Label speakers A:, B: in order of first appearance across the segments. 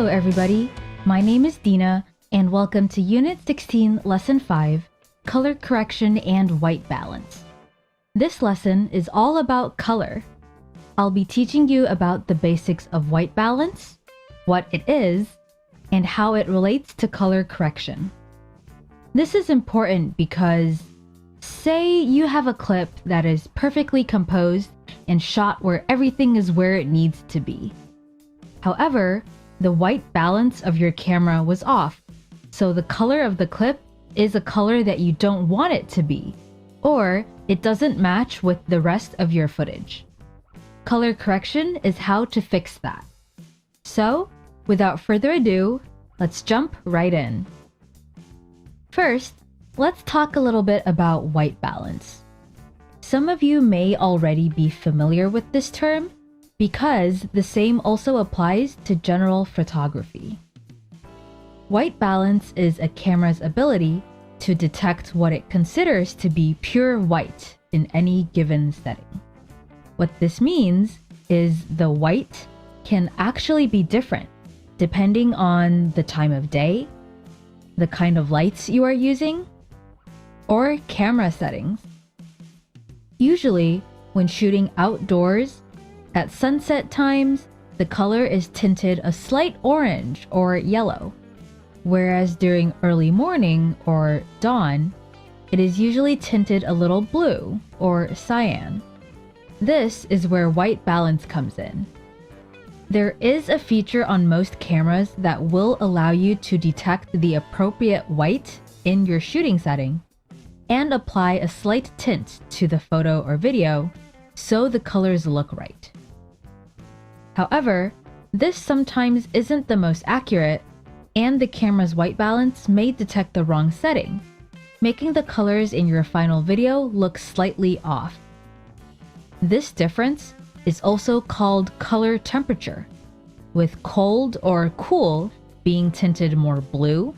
A: Hello everybody, my name is Dina and welcome to Unit 16 Lesson 5, Color Correction and White Balance. This lesson is all about color. I'll be teaching you about the basics of white balance, what it is, and how it relates to color correction. This is important because, say you have a clip that is perfectly composed and shot where everything is where it needs to be. However, the white balance of your camera was off, so the color of the clip is a color that you don't want it to be, or it doesn't match with the rest of your footage. Color correction is how to fix that. So, without further ado, let's jump right in. First, let's talk a little bit about white balance. Some of you may already be familiar with this term, because the same also applies to general photography. White balance is a camera's ability to detect what it considers to be pure white in any given setting. What this means is the white can actually be different depending on the time of day, the kind of lights you are using, or camera settings. Usually, when shooting outdoors, at sunset times, the color is tinted a slight orange or yellow, whereas during early morning or dawn, it is usually tinted a little blue or cyan. This is where white balance comes in. There is a feature on most cameras that will allow you to detect the appropriate white in your shooting setting and apply a slight tint to the photo or video so the colors look right. However, this sometimes isn't the most accurate, and the camera's white balance may detect the wrong setting, making the colors in your final video look slightly off. This difference is also called color temperature, with cold or cool being tinted more blue,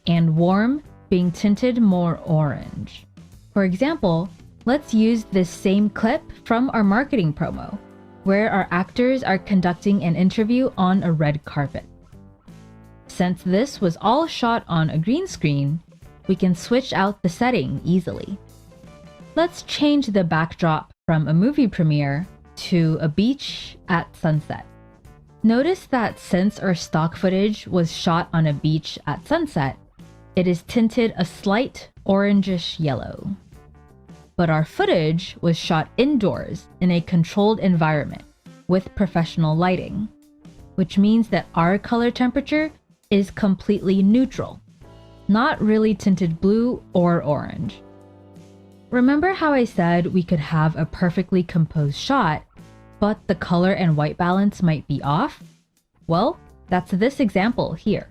A: and warm being tinted more orange. For example, let's use this same clip from our marketing promo, where our actors are conducting an interview on a red carpet. Since this was all shot on a green screen, we can switch out the setting easily. Let's change the backdrop from a movie premiere to a beach at sunset. Notice that since our stock footage was shot on a beach at sunset, it is tinted a slight orangish yellow. But our footage was shot indoors in a controlled environment with professional lighting, which means that our color temperature is completely neutral, not really tinted blue or orange. Remember how I said we could have a perfectly composed shot, but the color and white balance might be off? Well, that's this example here.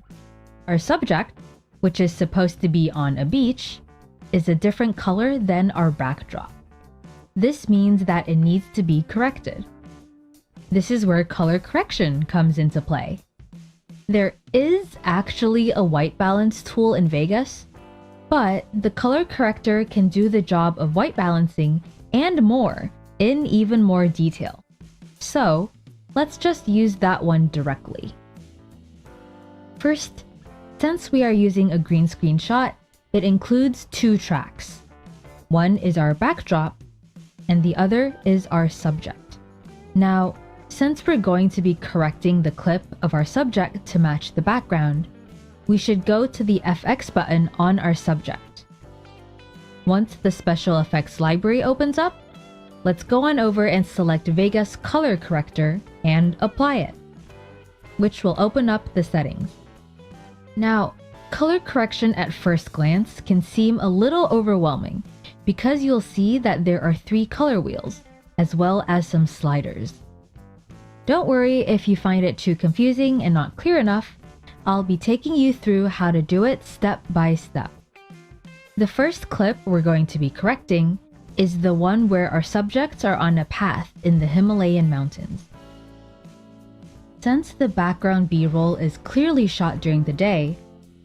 A: Our subject, which is supposed to be on a beach, is a different color than our backdrop. This means that it needs to be corrected. This is where color correction comes into play. There is actually a white balance tool in Vegas, but the color corrector can do the job of white balancing and more in even more detail. So, let's just use that one directly. First, since we are using a green screen shot, it includes two tracks. One is our backdrop, and the other is our subject. Now, since we're going to be correcting the clip of our subject to match the background, we should go to the FX button on our subject. Once the special effects library opens up, let's go on over and select Vegas Color Corrector and apply it, which will open up the settings. Now, color correction at first glance can seem a little overwhelming because you'll see that there are 3 color wheels, as well as some sliders. Don't worry if you find it too confusing and not clear enough. I'll be taking you through how to do it step by step. The first clip we're going to be correcting is the one where our subjects are on a path in the Himalayan mountains. Since the background B-roll is clearly shot during the day,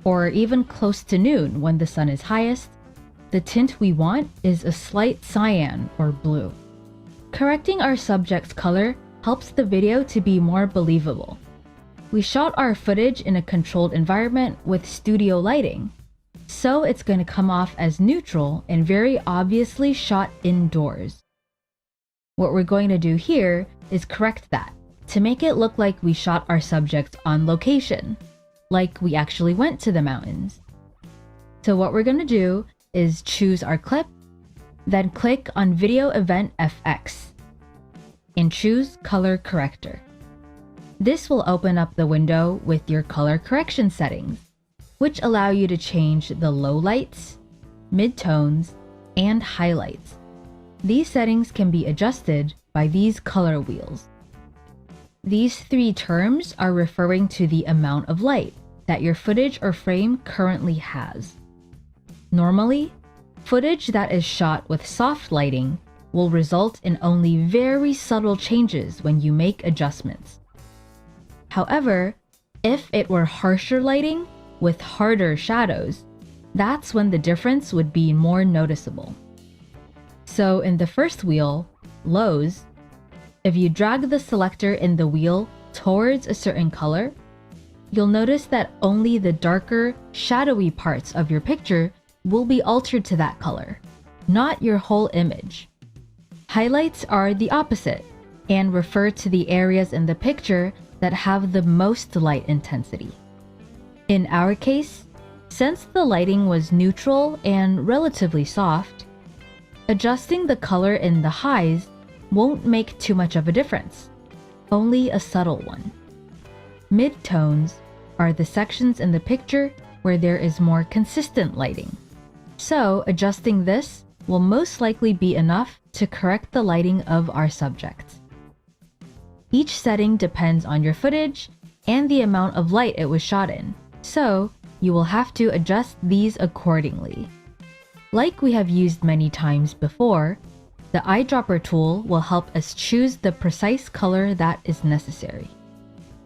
A: or even close to noon when the sun is highest, the tint we want is a slight cyan or blue. Correcting our subject's color helps the video to be more believable. We shot our footage in a controlled environment with studio lighting, so it's going to come off as neutral and very obviously shot indoors. What we're going to do here is correct that to make it look like we shot our subject on location, like we actually went to the mountains. So what we're going to do is choose our clip, then click on Video Event FX, and choose Color Corrector. This will open up the window with your color correction settings, which allow you to change the lowlights, midtones, and highlights. These settings can be adjusted by these color wheels. These three terms are referring to the amount of light that your footage or frame currently has. Normally, footage that is shot with soft lighting will result in only very subtle changes when you make adjustments. However, if it were harsher lighting with harder shadows, that's when the difference would be more noticeable. So in the first wheel, Lows, if you drag the selector in the wheel towards a certain color, you'll notice that only the darker, shadowy parts of your picture will be altered to that color, not your whole image. Highlights are the opposite and refer to the areas in the picture that have the most light intensity. In our case, since the lighting was neutral and relatively soft, adjusting the color in the highs won't make too much of a difference, only a subtle one. Midtones are the sections in the picture where there is more consistent lighting. So adjusting this will most likely be enough to correct the lighting of our subject. Each setting depends on your footage and the amount of light it was shot in, so you will have to adjust these accordingly. Like we have used many times before, the eyedropper tool will help us choose the precise color that is necessary.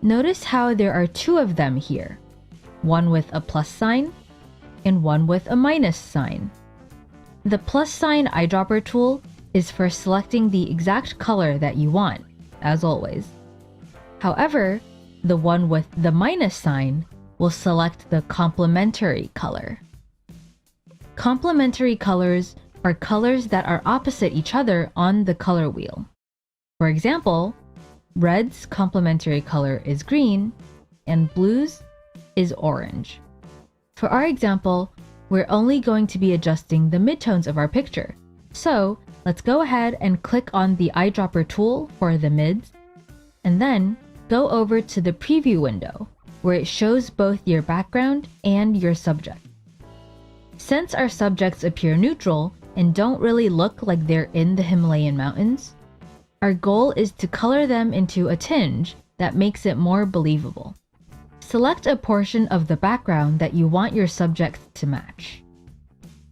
A: Notice how there are two of them here, one with a plus sign and one with a minus sign. The plus sign eyedropper tool is for selecting the exact color that you want, as always. However, the one with the minus sign will select the complementary color. Complementary colors are colors that are opposite each other on the color wheel. For example, red's complementary color is green, and blue's is orange. For our example, we're only going to be adjusting the midtones of our picture. So let's go ahead and click on the eyedropper tool for the mids, and then go over to the preview window, where it shows both your background and your subject. Since our subjects appear neutral and don't really look like they're in the Himalayan mountains, our goal is to color them into a tinge that makes it more believable. Select a portion of the background that you want your subject to match.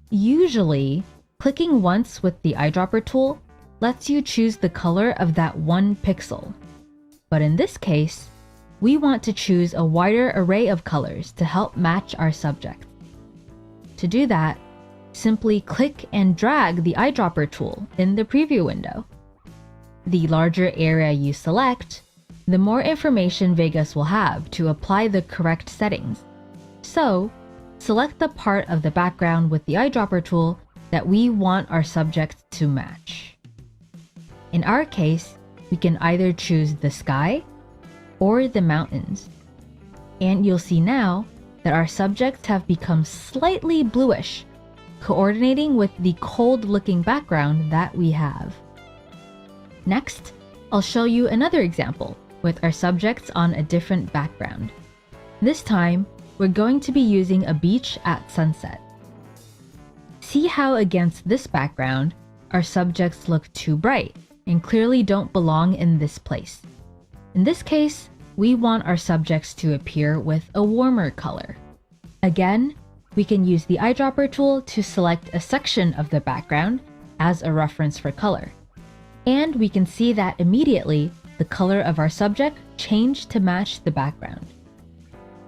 A: Usually, clicking once with the eyedropper tool lets you choose the color of that one pixel. But in this case, we want to choose a wider array of colors to help match our subject. To do that, simply click and drag the eyedropper tool in the preview window. The larger area you select, the more information Vegas will have to apply the correct settings. So, select the part of the background with the eyedropper tool that we want our subject to match. In our case, we can either choose the sky or the mountains. And you'll see now that our subjects have become slightly bluish, coordinating with the cold-looking background that we have. Next, I'll show you another example with our subjects on a different background. This time, we're going to be using a beach at sunset. See how against this background, our subjects look too bright and clearly don't belong in this place. In this case, we want our subjects to appear with a warmer color. Again, we can use the eyedropper tool to select a section of the background as a reference for color. And we can see that immediately the color of our subject changed to match the background.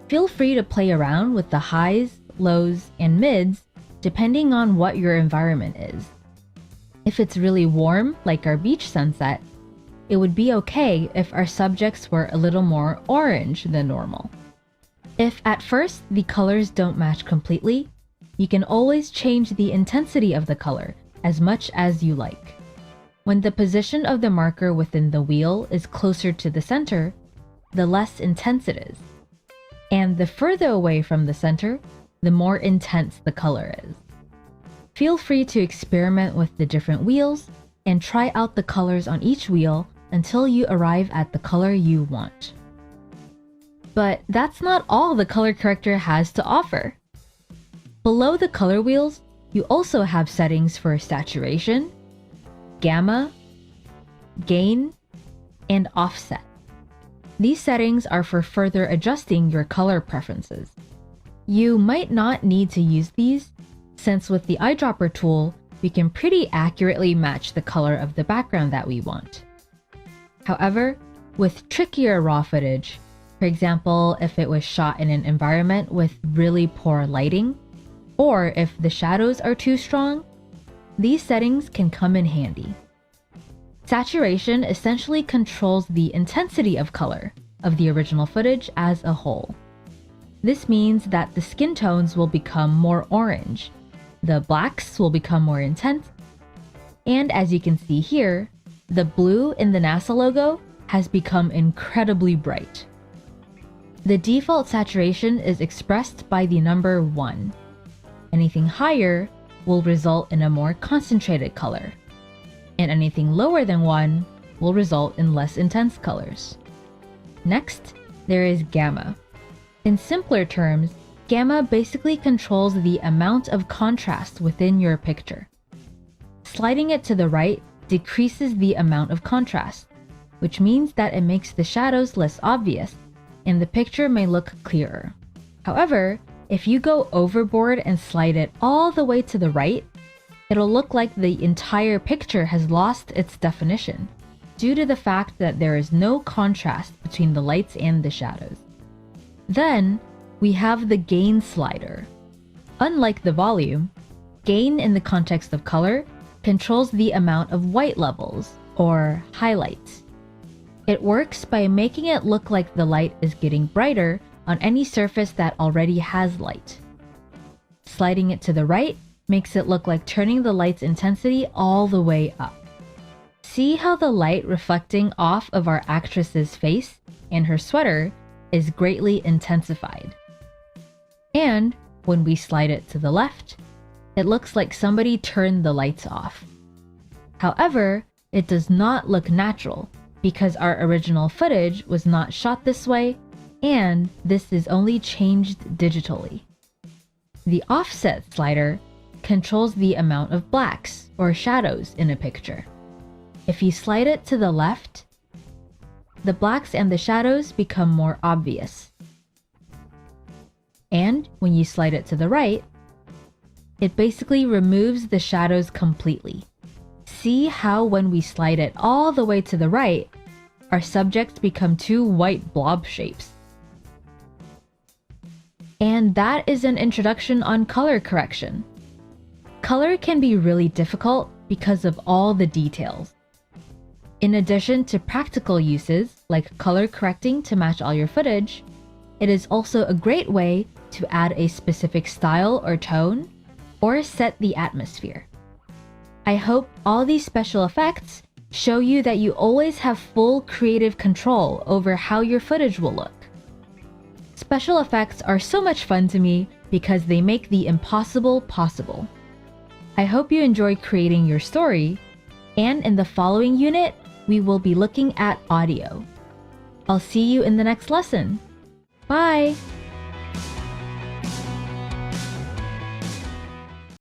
A: Feel free to play around with the highs, lows, and mids depending on what your environment is. If it's really warm, like our beach sunset, it would be okay if our subjects were a little more orange than normal. If at first the colors don't match completely, you can always change the intensity of the color as much as you like. When the position of the marker within the wheel is closer to the center, the less intense it is. And the further away from the center, the more intense the color is. Feel free to experiment with the different wheels and try out the colors on each wheel until you arrive at the color you want. But that's not all the color corrector has to offer. Below the color wheels, you also have settings for saturation, gamma, gain, and offset. These settings are for further adjusting your color preferences. You might not need to use these, since with the eyedropper tool, we can pretty accurately match the color of the background that we want. However, with trickier raw footage, for example, if it was shot in an environment with really poor lighting, or if the shadows are too strong, these settings can come in handy. Saturation essentially controls the intensity of color of the original footage as a whole. This means that the skin tones will become more orange, the blacks will become more intense, and as you can see here, the blue in the NASA logo has become incredibly bright. The default saturation is expressed by the number 1. Anything higher will result in a more concentrated color, and anything lower than 1 will result in less intense colors. Next, there is gamma. In simpler terms, gamma basically controls the amount of contrast within your picture. Sliding it to the right decreases the amount of contrast, which means that it makes the shadows less obvious, and the picture may look clearer. However, if you go overboard and slide it all the way to the right, it'll look like the entire picture has lost its definition, due to the fact that there is no contrast between the lights and the shadows. Then, we have the gain slider. Unlike the volume, gain in the context of color controls the amount of white levels, or highlights. It works by making it look like the light is getting brighter on any surface that already has light. Sliding it to the right makes it look like turning the light's intensity all the way up. See how the light reflecting off of our actress's face and her sweater is greatly intensified. And when we slide it to the left, it looks like somebody turned the lights off. However, it does not look natural because our original footage was not shot this way, and this is only changed digitally. The offset slider controls the amount of blacks or shadows in a picture. If you slide it to the left, the blacks and the shadows become more obvious. And when you slide it to the right, it basically removes the shadows completely. See how when we slide it all the way to the right, our subjects become two white blob shapes. And that is an introduction on color correction. Color can be really difficult because of all the details. In addition to practical uses like color correcting to match all your footage, it is also a great way to add a specific style or tone, or set the atmosphere. I hope all these special effects show you that you always have full creative control over how your footage will look. Special effects are so much fun to me because they make the impossible possible. I hope you enjoy creating your story, and in the following unit, we will be looking at audio. I'll see you in the next lesson. Bye!